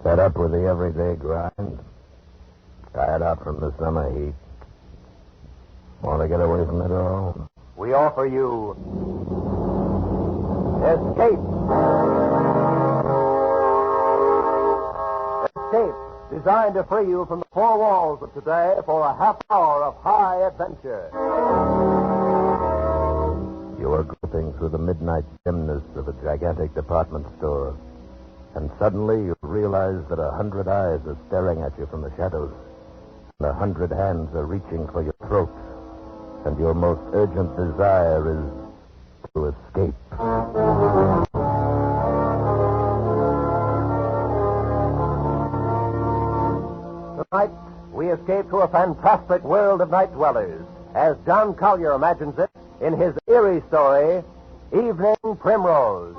Fed up with the everyday grind. Tired out from the summer heat. Want to get away from it all? We offer you Escape. Escape, designed to free you from the four walls of today for a half hour of high adventure. You are groping through the midnight dimness of a gigantic department store, and suddenly you realize that 100 eyes are staring at you from the shadows, and 100 hands are reaching for your throat, and your most urgent desire is to escape. Tonight, we escape to a fantastic world of night dwellers, as John Collier imagines it in his eerie story, Evening Primrose.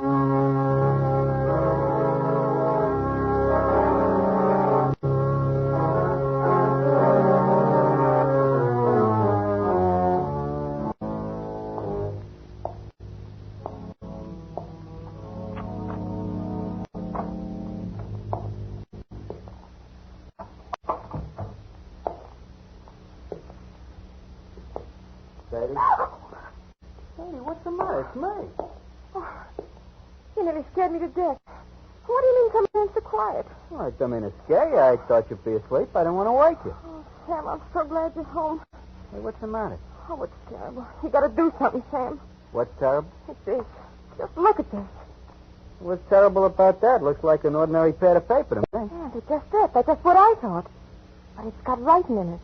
Sadie, what's the matter? It's me. Oh, you nearly scared me to death. What do you mean come in so quiet? Well, I don't mean to scare you. I thought you'd be asleep. I didn't want to wake you. Oh, Sam, I'm so glad you're home. Hey, what's the matter? Oh, it's terrible. You got to do something, Sam. What's terrible? It's this. Just look at this. What's terrible about that? Looks like an ordinary pad of paper to me. Yeah, that's just it. That's just what I thought. But it's got writing in it.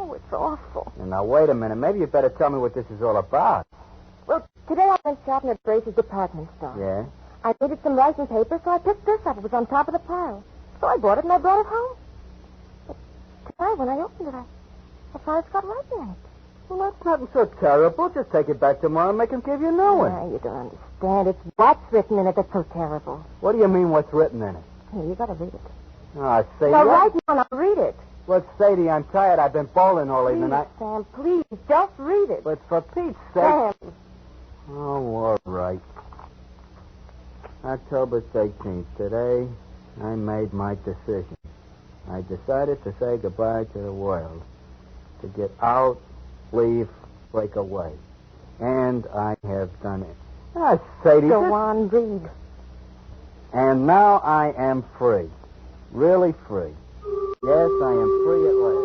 Oh, it's awful. Now, wait a minute. Maybe you better tell me what this is all about. Well, today I went shopping at Brace's department store. Yeah? I needed some writing paper, so I picked this up. It was on top of the pile. So I bought it and I brought it home. But tonight, when I opened it, I found it's got writing in it. Well, that's nothing so terrible. Just take it back tomorrow and make him give you a new one. Yeah, you don't understand. It's what's written in it that's so terrible. What do you mean, what's written in it? Here, you got to read it. Oh, Sadie. No, right now, I'll read it. Look, Sadie, I'm tired. I've been bowling all evening. Sam, please, just read it. But for Pete's sake... Sam. Oh, all right. October 18th. Today, I made my decision. I decided to say goodbye to the world. To get out, leave, break away. And I have done it. Ah, Sadie. Go on, read. And now I am free. Really free. Yes, I am free at last.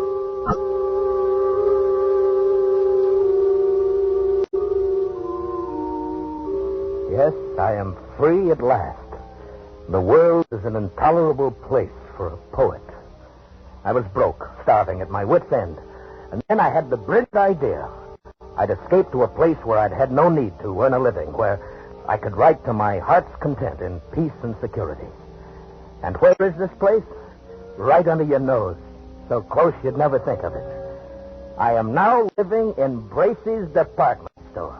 Yes, I am free at last. The world is an intolerable place for a poet. I was broke, starving at my wit's end. And then I had the brilliant idea. I'd escape to a place where I'd had no need to earn a living, where I could write to my heart's content in peace and security. And where is this place? Right under your nose, so close you'd never think of it. I am now living in Bracy's department store.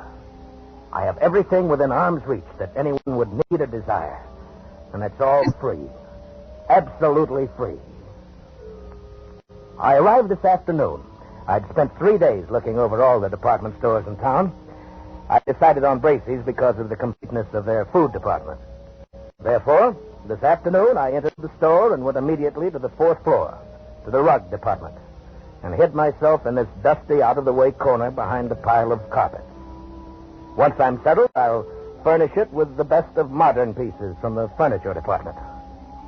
I have everything within arm's reach that anyone would need or desire. And it's all free. Absolutely free. I arrived this afternoon. I'd spent 3 days looking over all the department stores in town. I decided on Bracy's because of the completeness of their food department. Therefore, this afternoon I entered the store and went immediately to the 4th floor, to the rug department, and hid myself in this dusty, out-of-the-way corner behind a pile of carpets. Once I'm settled, I'll furnish it with the best of modern pieces from the furniture department.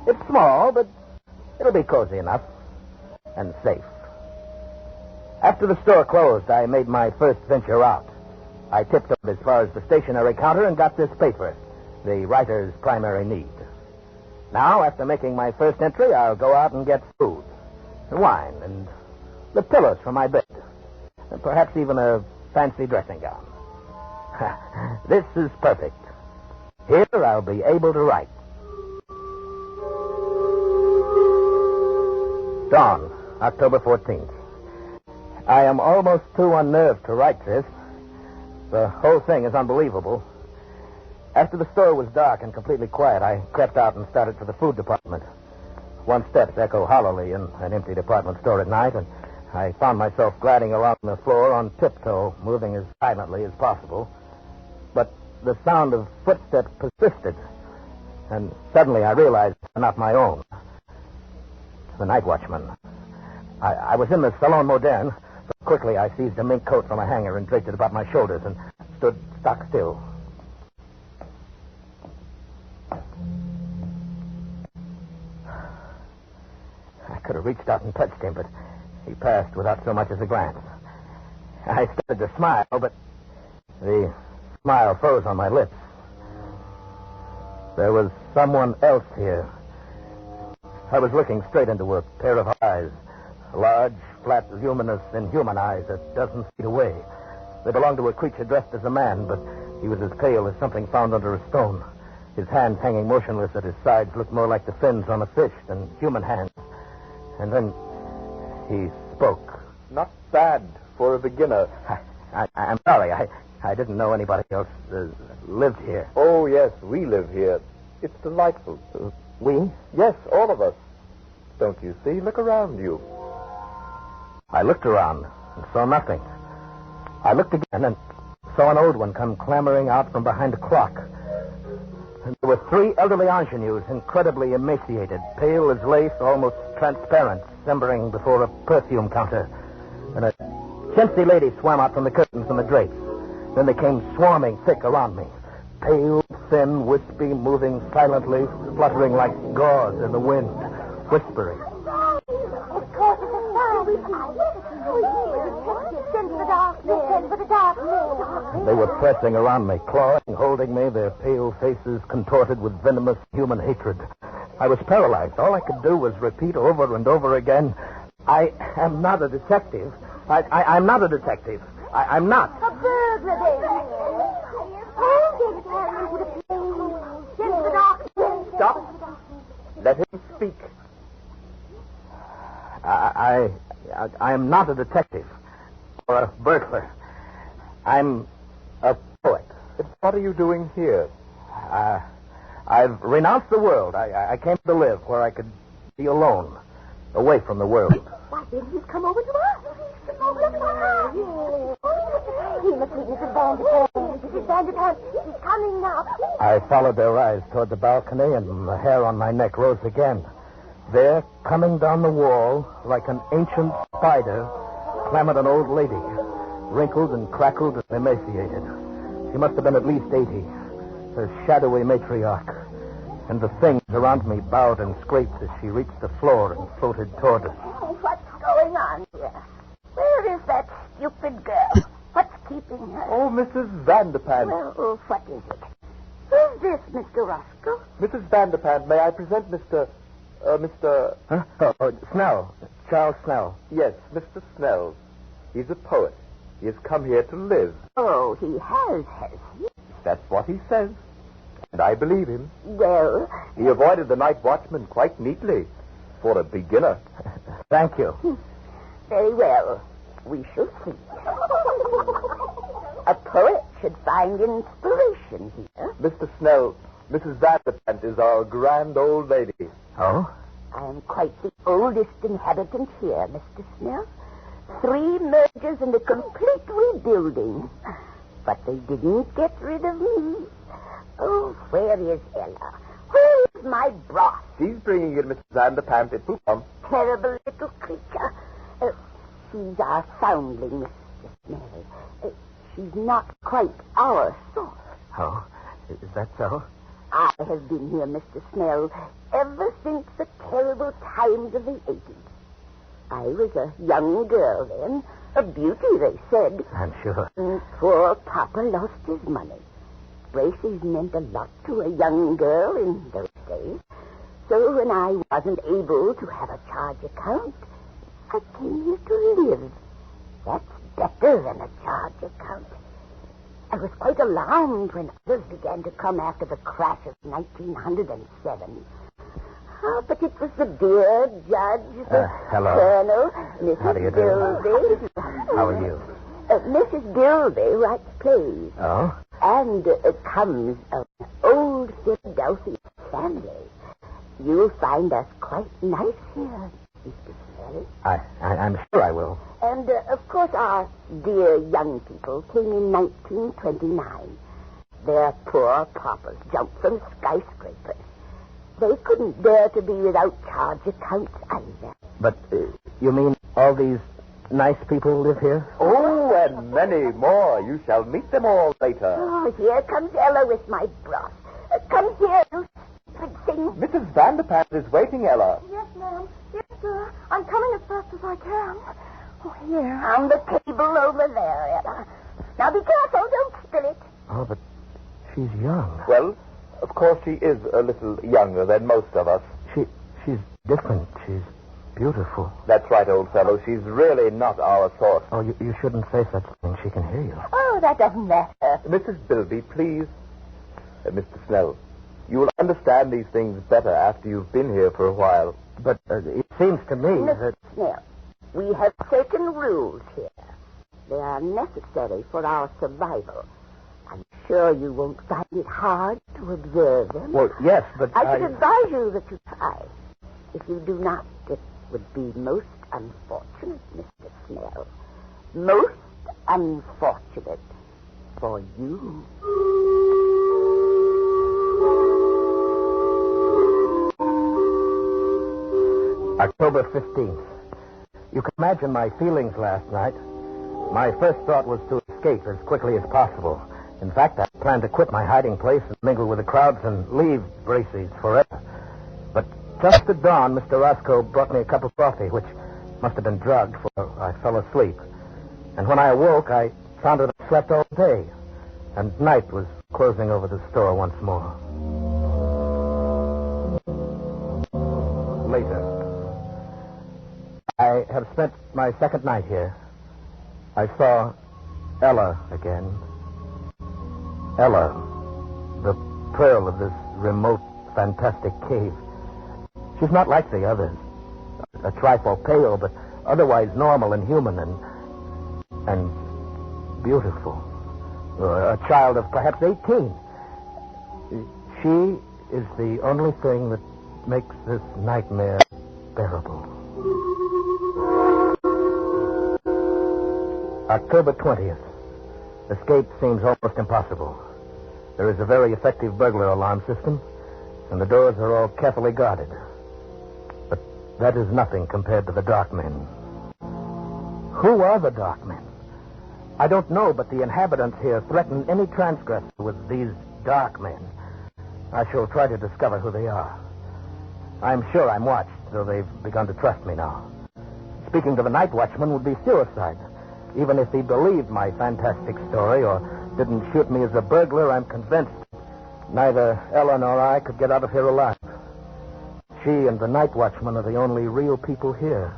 It's small, but it'll be cozy enough and safe. After the store closed, I made my first venture out. I tiptoed as far as the stationery counter and got this paper, the writer's primary need. Now, after making my first entry, I'll go out and get food, wine, and the pillows for my bed, and perhaps even a fancy dressing gown. This is perfect. Here I'll be able to write. Dawn, October 14th. I am almost too unnerved to write this. The whole thing is unbelievable. After the store was dark and completely quiet, I crept out and started for the food department. One's steps echo hollowly in an empty department store at night, and I found myself gliding along the floor on tiptoe, moving as silently as possible. But the sound of footsteps persisted, and suddenly I realized they were not my own. the night watchman. I was in the Salon Moderne, so quickly I seized a mink coat from a hanger and draped it about my shoulders and stood stock still. I could have reached out and touched him, but he passed without so much as a glance. I started to smile, but the smile froze on my lips. There was someone else here. I was looking straight into a pair of eyes. Large, flat, luminous, inhuman eyes a dozen feet away. They belonged to a creature dressed as a man, but he was as pale as something found under a stone. His hands hanging motionless at his sides looked more like the fins on a fish than human hands. And then he spoke. Not bad for a beginner. I'm sorry. I didn't know anybody else lived here. Oh, yes, we live here. It's delightful. We? Yes, all of us. Don't you see? Look around you. I looked around and saw nothing. I looked again and saw an old one come clambering out from behind a clock. And there were 3 elderly ingenues, incredibly emaciated, pale as lace, almost transparent, simmering before a perfume counter. And a chintzy lady swam out from the curtains and the drapes. Then they came swarming thick around me. Pale, thin, wispy, moving silently, fluttering like gauze in the wind, whispering. Of course, it's a sign. Send for the darkness. Send for the darkness. They were pressing around me, clawing, holding me, their pale faces contorted with venomous human hatred. I was paralyzed. All I could do was repeat over and over again, I am not a detective. I'm not a detective. I'm not. A burglar, then. Stop. Let him speak. I am not a detective or a burglar. I'm a poet. What are you doing here? I've renounced the world. I came to live where I could be alone, away from the world. Why didn't you come over to us? He must meet Mrs. Vanderpump. Mrs. Vanderpump, she's coming now. I followed their eyes toward the balcony, and the hair on my neck rose again. There, coming down the wall, like an ancient spider, clambered an old lady, wrinkled and crackled and emaciated. She must have been at least 80, her shadowy matriarch. And the things around me bowed and scraped as she reached the floor and floated toward us. Oh, what's going on here? Where is that stupid girl? What's keeping her? Oh, Mrs. Vanderpump. Well, what is it? Who's this, Mr. Roscoe? Mrs. Vanderpump, may I present Mr. Huh? Oh, Snell. Charles Snell. Yes, Mr. Snell. He's a poet. He has come here to live. Oh, he has he? That's what he says. And I believe him. Well... He avoided the night watchman quite neatly. For a beginner. Thank you. Very well. We shall see. A poet should find inspiration here. Mr. Snell, Mrs. Vanderpump is our grand old lady. Oh? I am quite the oldest inhabitant here, Mr. Snell. 3 mergers and a complete rebuilding. But they didn't get rid of me. Oh, where is Ella? Where is my broth? She's bringing in Mrs. Vanderpump. It will come. Terrible little creature. She's our foundling, Mr. Snell. She's not quite our sort. Oh? Is that so? I have been here, Mr. Snell, ever since the terrible times of the 80s. I was a young girl then, a beauty, they said. I'm sure. And poor Papa lost his money. Braces meant a lot to a young girl in those days. So when I wasn't able to have a charge account, I came here to live. That's better than a charge account. I was quite alarmed when others began to come after the crash of 1907. Oh, but it was the dear judge, the hello. colonel, Mrs. How do you do? Bilby. How are you? Mrs. Bilby writes plays. Oh? And comes of an old Philadelphia family. You'll find us quite nice here, Mr. Snell. I'm sure I will. And, of course, our dear young people came in 1929. Their poor papas jumped from skyscrapers. They couldn't bear to be without charge accounts either. But you mean all these nice people live here? Oh, and many more. You shall meet them all later. Oh, here comes Ella with my broth. Come here, you stupid thing. Mrs. Vanderpant is waiting, Ella. Yes, ma'am. Yes, sir. I'm coming as fast as I can. Oh, here. On the table over there, Ella. Now be careful, don't spill it. Oh, but she's young. Well, of course she is a little younger than most of us. She's different. She's beautiful. That's right, old fellow. She's really not our sort. Oh, you shouldn't say such things. She can hear you. Oh, that doesn't matter. Mrs. Bilby, please. Mr. Snell, you will understand these things better after you've been here for a while. But it seems to me Mr. that... Snell, we have certain rules here. They are necessary for our survival. I'm sure you won't find it hard to observe them. Well, yes, but I should advise you that you try. If you do not, it would be most unfortunate, Mr. Snell. Most unfortunate for you. October 15th. You can imagine my feelings last night. My first thought was to escape as quickly as possible. In fact, I planned to quit my hiding place and mingle with the crowds and leave Bracey's forever. But just at dawn, Mr. Roscoe brought me a cup of coffee, which must have been drugged, for I fell asleep. And when I awoke, I found that I slept all day, and night was closing over the store once more. Later. I have spent my second night here. I saw Ella again. Ella, the pearl of this remote, fantastic cave. She's not like the others. A trifle pale, but otherwise normal and human and beautiful. A child of perhaps 18. She is the only thing that makes this nightmare bearable. October 20th. Escape seems almost impossible. There is a very effective burglar alarm system, and the doors are all carefully guarded. But that is nothing compared to the dark men. Who are the dark men? I don't know, but the inhabitants here threaten any transgressor with these dark men. I shall try to discover who they are. I'm sure I'm watched, though they've begun to trust me now. Speaking to the night watchman would be suicide. Even if he believed my fantastic story or didn't shoot me as a burglar, I'm convinced neither Ella nor I could get out of here alive. She and the night watchman are the only real people here.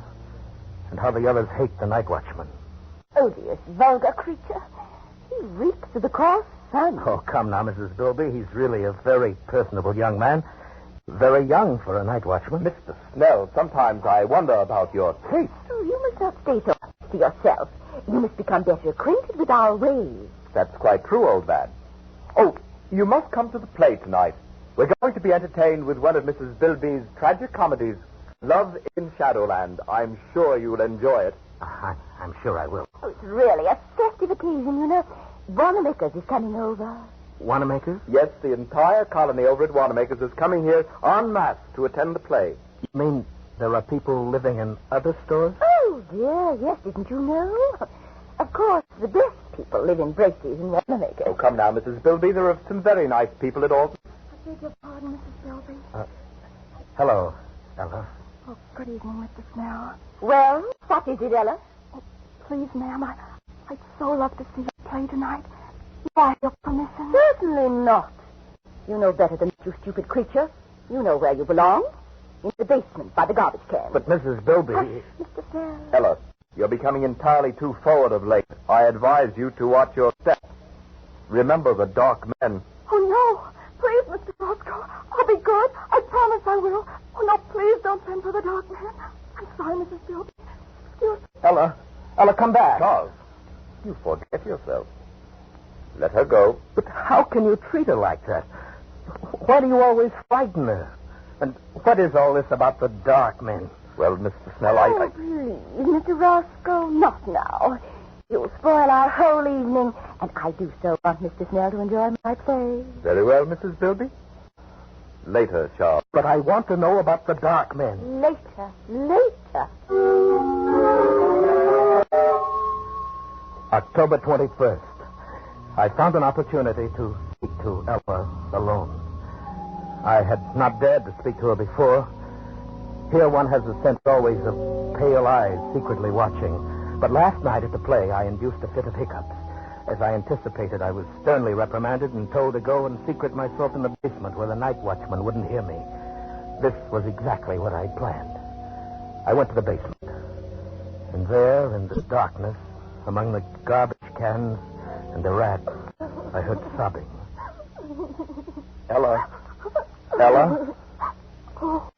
And how the others hate the night watchman. Odious, vulgar creature. He reeks of the cross sun. Oh, come now, Mrs. Bilby. He's really a very personable young man. Very young for a night watchman. Mr. Snell, sometimes I wonder about your taste. Oh, you must not stay so to yourself. You must become better acquainted with our ways. That's quite true, old man. Oh, you must come to the play tonight. We're going to be entertained with one of Mrs. Bilby's tragic comedies, Love in Shadowland. I'm sure you'll enjoy it. I'm sure I will. Oh, it's really a festive occasion, you know. Wanamaker's is coming over. Wanamaker's? Yes, the entire colony over at Wanamaker's is coming here en masse to attend the play. You mean there are people living in other stores? Oh, dear, yes, didn't you know? Of course, the best people live in Bracey's and Wanamaker's. Oh, come now, Mrs. Bilby. There are some very nice people at all. I beg your pardon, Mrs. Bilby. Hello, Ella. Oh, good evening, Mr. Snell. Well, what is it, Ella? Please, ma'am, I'd so love to see you play tonight. Do I have your permission? Certainly not. You know better than you stupid creature. You know where you belong. In the basement by the garbage can. But Mrs. Bilby... Mr. Snell. Ella, you're becoming entirely too forward of late. I advise you to watch your steps. Remember the dark men. Oh, no. Please, Mr. Roscoe. I'll be good. I promise I will. Oh, no, please don't send for the dark man. I'm sorry, Mrs. Bilby. Excuse me. Ella, come back. Charles, you forget yourself. Let her go. But how can you treat her like that? Why do you always frighten her? And what is all this about the dark men? Well, Mr. Snell, Oh, please, Mr. Roscoe, not now. You'll spoil our whole evening, and I do so want Mr. Snell to enjoy my play. Very well, Mrs. Bilby. later, Charles. But I want to know about the dark men. Later. October 21st. I found an opportunity to speak to Ella alone. I had not dared to speak to her before. Here one has a sense always of pale eyes secretly watching. But last night at the play, I induced a fit of hiccups. As I anticipated, I was sternly reprimanded and told to go and secret myself in the basement where the night watchman wouldn't hear me. This was exactly what I planned. I went to the basement. And there, in the darkness, among the garbage cans and the rats, I heard sobbing. Ella? Ella? Oh,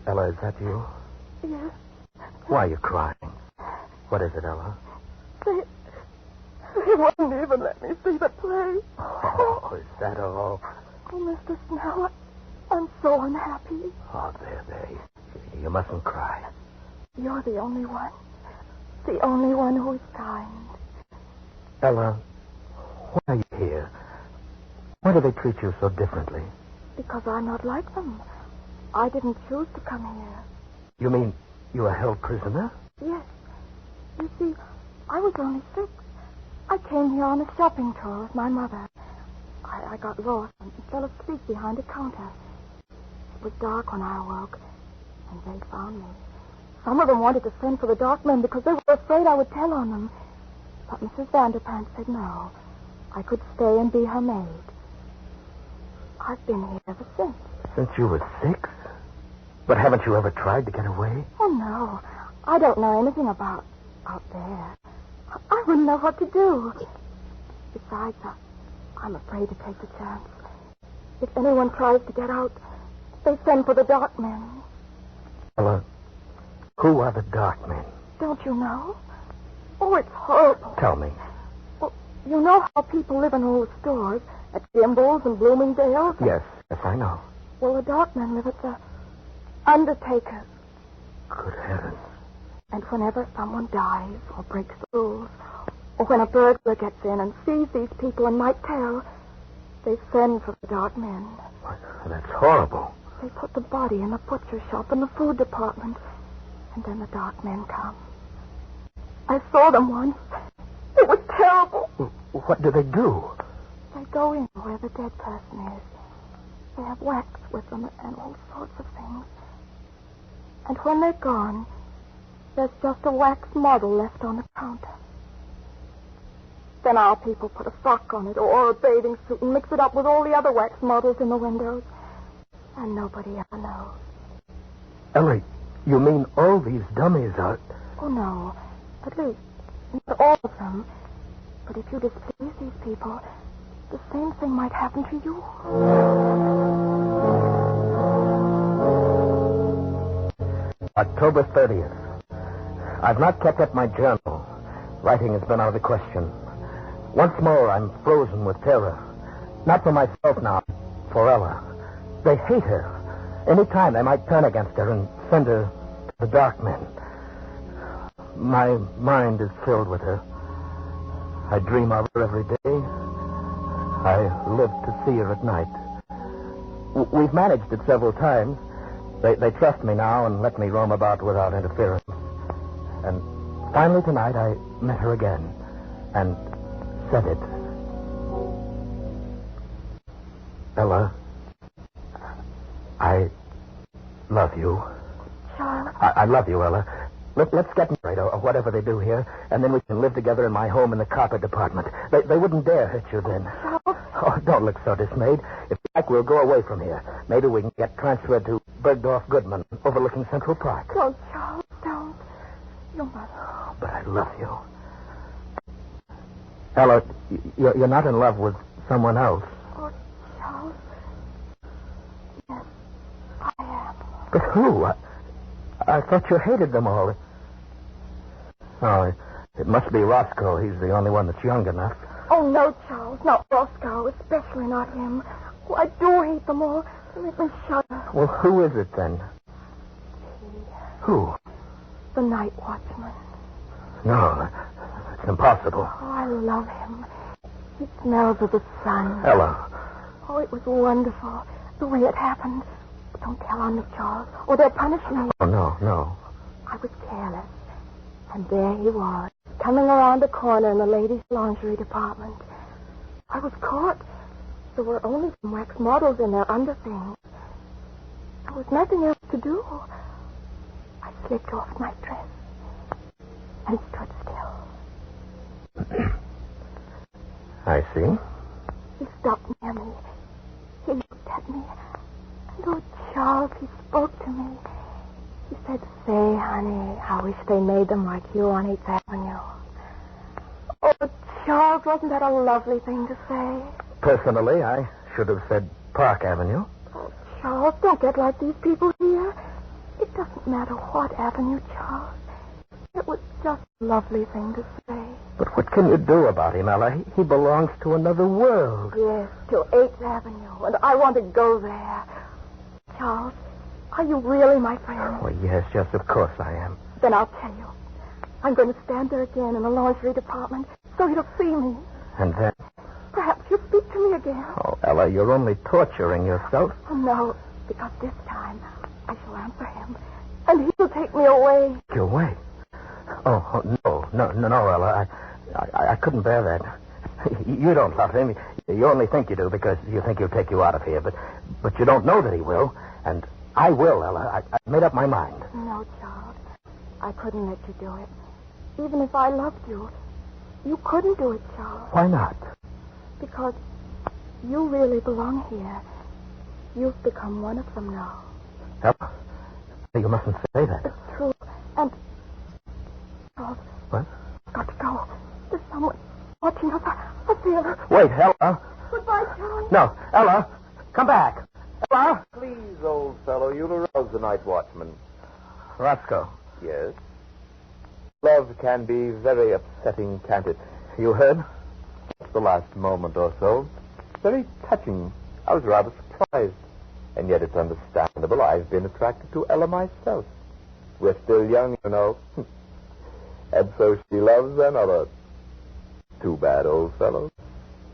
Ella, is that you? yes. Why are you crying? What is it, Ella? They wouldn't even let me see the play. Oh, is that all? Oh, Mr. Snell, I'm so unhappy. Oh, there. You mustn't cry. You're the only one. The only one who is kind. Ella, why are you here? Why do they treat you so differently? Because I'm not like them. I didn't choose to come here. You mean you were held prisoner? Yes. You see, I was only 6. I came here on a shopping tour with my mother. I got lost and fell asleep behind a counter. It was dark when I awoke, and they found me. Some of them wanted to send for the dark men because they were afraid I would tell on them. But Mrs. Vanderpant said no. I could stay and be her maid. I've been here ever since. Since you were 6? But haven't you ever tried to get away? Oh, no. I don't know anything about out there. I wouldn't know what to do. Besides, I'm afraid to take the chance. If anyone tries to get out, they send for the dark men. Ella, who are the dark men? Don't you know? Oh, it's horrible. Tell me. Well, you know how people live in old stores at Gimbel's and Bloomingdale's? Yes, I know. Well, the dark men live at the undertaker's. Good heavens. And whenever someone dies or breaks the rules, or when a burglar gets in and sees these people and might tell, they send for the dark men. That's horrible. They put the body in the butcher shop in the food department, and then the dark men come. I saw them once. It was terrible. What do they do? They go in where the dead person is. They have wax with them and all sorts of things. And when they're gone, there's just a wax model left on the counter. Then our people put a frock on it or a bathing suit and mix it up with all the other wax models in the windows. And nobody ever knows. Ellie, you mean all these dummies are... Oh, no. At least, not all of them. But if you displease these people, the same thing might happen to you. October 30th. I've not kept up my journal. Writing has been out of the question. Once more, I'm frozen with terror. Not for myself now, for Ella. They hate her. Any time they might turn against her and send her to the dark men. My mind is filled with her. I dream of her every day. I live to see her at night. We've managed it several times. They trust me now and let me roam about without interference. And finally tonight I met her again and said it. Ella, I love you. Charles? I love you, Ella. Let's get married or whatever they do here, and then we can live together in my home in the carpet department. They wouldn't dare hurt you then. Charles? Oh, don't look so dismayed. If you like, we'll go away from here. Maybe we can get transferred to Bergdorf Goodman, overlooking Central Park. Don't, Charles, don't. You must. Oh, but I love you. Ella, you're not in love with someone else. Oh, Charles. Yes, I am. But who? I thought you hated them all. Oh, it must be Roscoe. He's the only one that's young enough. Oh, no, Charles, not Roscoe, especially not him. Oh, I do hate them all. They make me shudder. Well, who is it then? Who? The night watchman. No, it's impossible. Oh, I love him. He smells of the sun. Ella. Oh, it was wonderful. The way it happened. Don't tell on me, Charles, or they'll punish me. Oh, no. I was careless. And there he was, coming around the corner in the ladies' lingerie department. I was caught. There were only some wax models in their underthings. There was nothing else to do. I slipped off my dress and stood still. I see. He stopped near me. He looked at me. And, oh, Charles, he spoke to me. He said, "Say, honey, I wish they made them like you on 8th Avenue." Oh, Charles, wasn't that a lovely thing to say? Personally, I should have said Park Avenue. Oh, Charles, don't get like these people here. It doesn't matter what avenue, Charles. It was just a lovely thing to say. But what can you do about him, Ella? He belongs to another world. Yes, to 8th Avenue, and I want to go there. Charles, are you really my friend? Oh, yes, of course I am. Then I'll tell you. I'm going to stand there again in the lingerie department so he'll see me. And then? Perhaps you'll speak to me again. Oh, Ella, you're only torturing yourself. Oh, no, because this time I shall answer him, and he'll take me away. Take you away? Oh, no, Ella. I couldn't bear that. You don't love him. You only think you do because you think he'll take you out of here. But you don't know that he will. And I will, Ella. I've made up my mind. No, Charles. I couldn't let you do it. Even if I loved you, you couldn't do it, Charles. Why not? Because you really belong here. You've become one of them now. Ella, you mustn't say that. It's true. And, Charles. What? I've got to go. There's someone watching us. I feel it. Wait, Ella. Goodbye, Charles. No, Ella, come back. Ella? Please, old fellow, you'll arouse the night watchman. Roscoe. Yes? Love can be very upsetting, can't it? You heard? Just the last moment or so. Very touching. I was rather surprised. And yet it's understandable. I've been attracted to Ella myself. We're still young, you know. And so she loves another. Too bad, old fellow.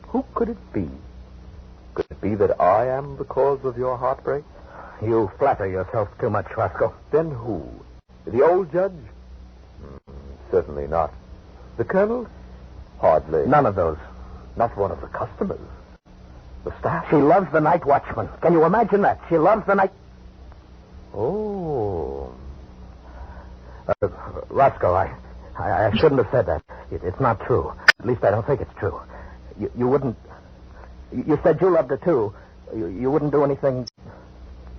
Who could it be? Could it be that I am the cause of your heartbreak? You flatter yourself too much, Roscoe. Then who? The old judge? Certainly not. The colonel? Hardly. None of those. Not one of the customers. The staff? She loves the night watchman. Can you imagine that? She loves the night... Oh. Roscoe, I shouldn't have said that. It's not true. At least I don't think it's true. You wouldn't... You said you loved her, too. You wouldn't do anything...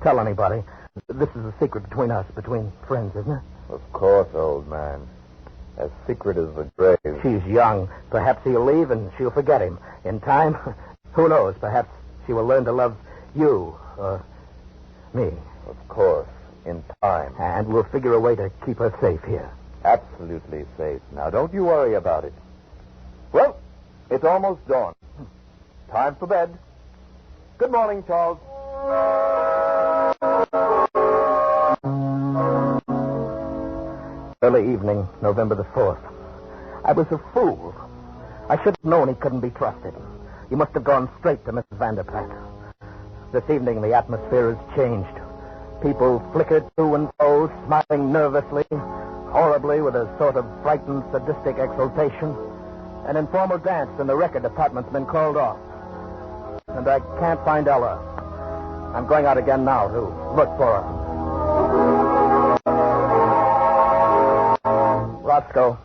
Tell anybody. This is a secret between us, between friends, isn't it? Of course, old man. As secret as the grave. She's young. Perhaps he'll leave and she'll forget him. In time, who knows? Perhaps she will learn to love you or me. Of course, in time. And we'll figure a way to keep her safe here. Absolutely safe. Now, don't you worry about it. Well, it's almost dawn. Time for bed. Good morning, Charles. Early evening, November the 4th. I was a fool. I should have known he couldn't be trusted. He must have gone straight to Mrs. Vanderplat. This evening, the atmosphere has changed. People flickered to and fro, smiling nervously, horribly, with a sort of frightened, sadistic exultation. An informal dance in the record department's been called off. And I can't find Ella. I'm going out again now to look for her. Roscoe,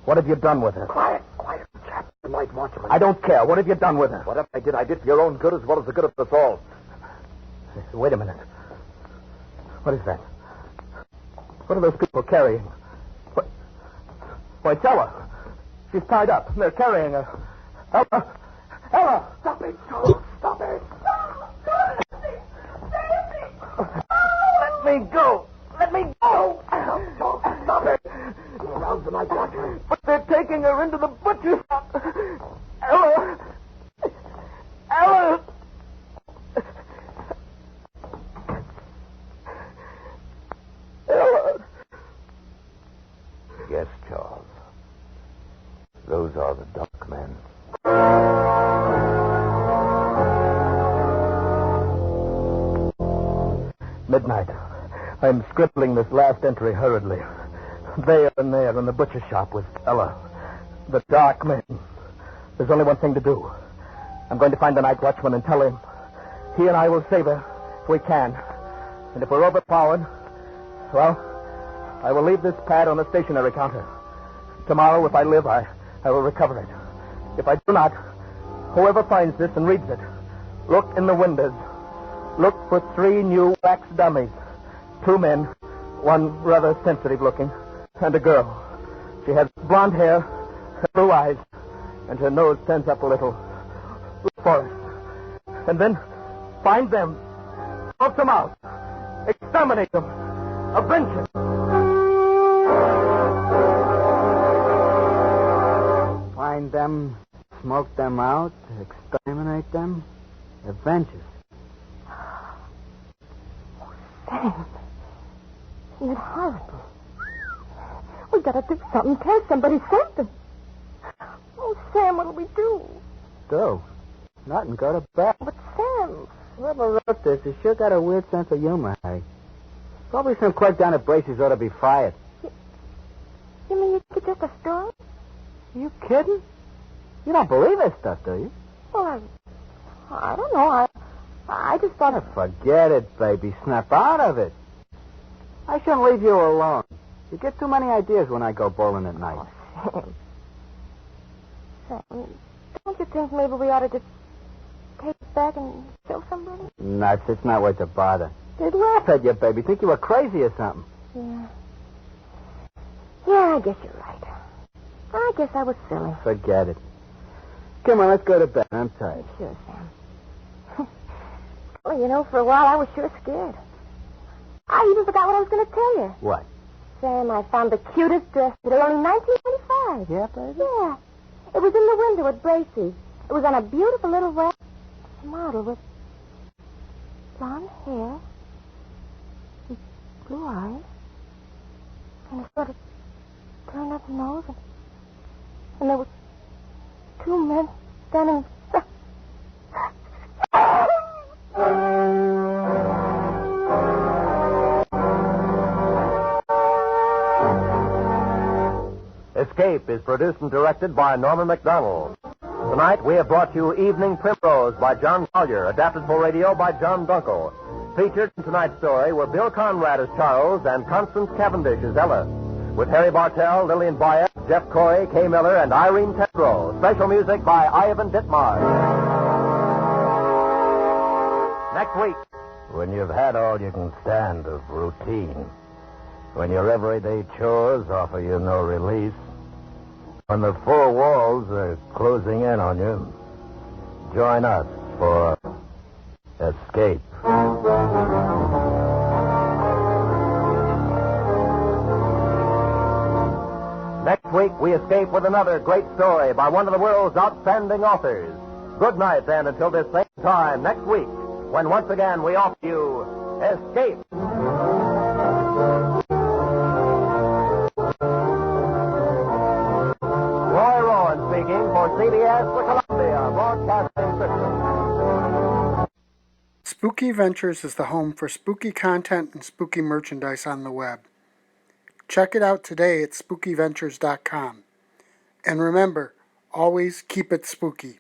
what have you done with her? Quiet, chap. The night watchman. I don't care. What have you done with her? Whatever I did for your own good as well as the good of us all. Wait a minute. What is that? What are those people carrying? What? Why, it's Ella. She's tied up. They're carrying her. Ella! Ella! Stop it, Charles. Stop it. Let me go. Let me go. Charles, stop it. Around the night watchman. But they're taking her into the butcher's shop. Ella! Ella! Ella! Yes, Charles. Those are the dark men. Midnight. I'm scribbling this last entry hurriedly. There and there in the butcher shop with Ella. The dark man. There's only one thing to do. I'm going to find the night watchman and tell him. He and I will save her if we can. And if we're overpowered, well, I will leave this pad on the stationery counter. Tomorrow, if I live, I will recover it. If I do not, whoever finds this and reads it, look in the windows. Look for 3 new wax dummies. 2 men, one rather sensitive looking, and a girl. She has blonde hair, blue eyes, and her nose turns up a little. Look for it. And then find them. Smoke them out. Exterminate them. Avenge it. Find them, smoke them out, exterminate them, avenge it. Sam, isn't it horrible? We gotta do something. Tell somebody something. Oh, Sam, what'll we do? Do? Nothing, go to bed. But Sam... Whoever wrote this has sure got a weird sense of humor, Harry. Probably some clerk down at Bracey's ought to be fired. You mean it's just a story? Are you kidding? You don't believe this stuff, do you? Well, I don't know. I just thought... Forget it, baby. Snap out of it. I shouldn't leave you alone. You get too many ideas when I go bowling at night. Oh, Sam, don't you think maybe we ought to just take it back and kill somebody? Nuts. It's not worth the bother. They'd laugh at you, baby. Think you were crazy or something. Yeah. Yeah, I guess you're right. I guess I was silly. Forget it. Come on, let's go to bed. I'm tired. Sure, Sam. Well, you know, for a while I was sure scared. I even forgot what I was going to tell you. What? Sam, I found the cutest dress today, only $19.25. Yeah, baby? Yeah. It was in the window at Bracey's. It was on a beautiful little wax model with blonde hair, and blue eyes, and a sort of turned-up nose, and there were 2 men standing... Escape is produced and directed by Norman MacDonald. Tonight, we have brought you Evening Primrose by John Collier, adapted for radio by John Dunkel. Featured in tonight's story were Bill Conrad as Charles and Constance Cavendish as Ella, with Harry Bartell, Lillian Byett, Jeff Corey, Kay Miller, and Irene Tedrow. Special music by Ivan Ditmar. Next week. When you've had all you can stand of routine, when your everyday chores offer you no release, when the 4 walls are closing in on you, join us for Escape. Next week, we escape with another great story by one of the world's outstanding authors. Good night, then, until this same time next week, when once again we offer you Escape. Roy Rowan speaking for CBS, the Columbia Broadcasting System. Spooky Ventures is the home for spooky content and spooky merchandise on the web. Check it out today at spookyventures.com. And remember, always keep it spooky.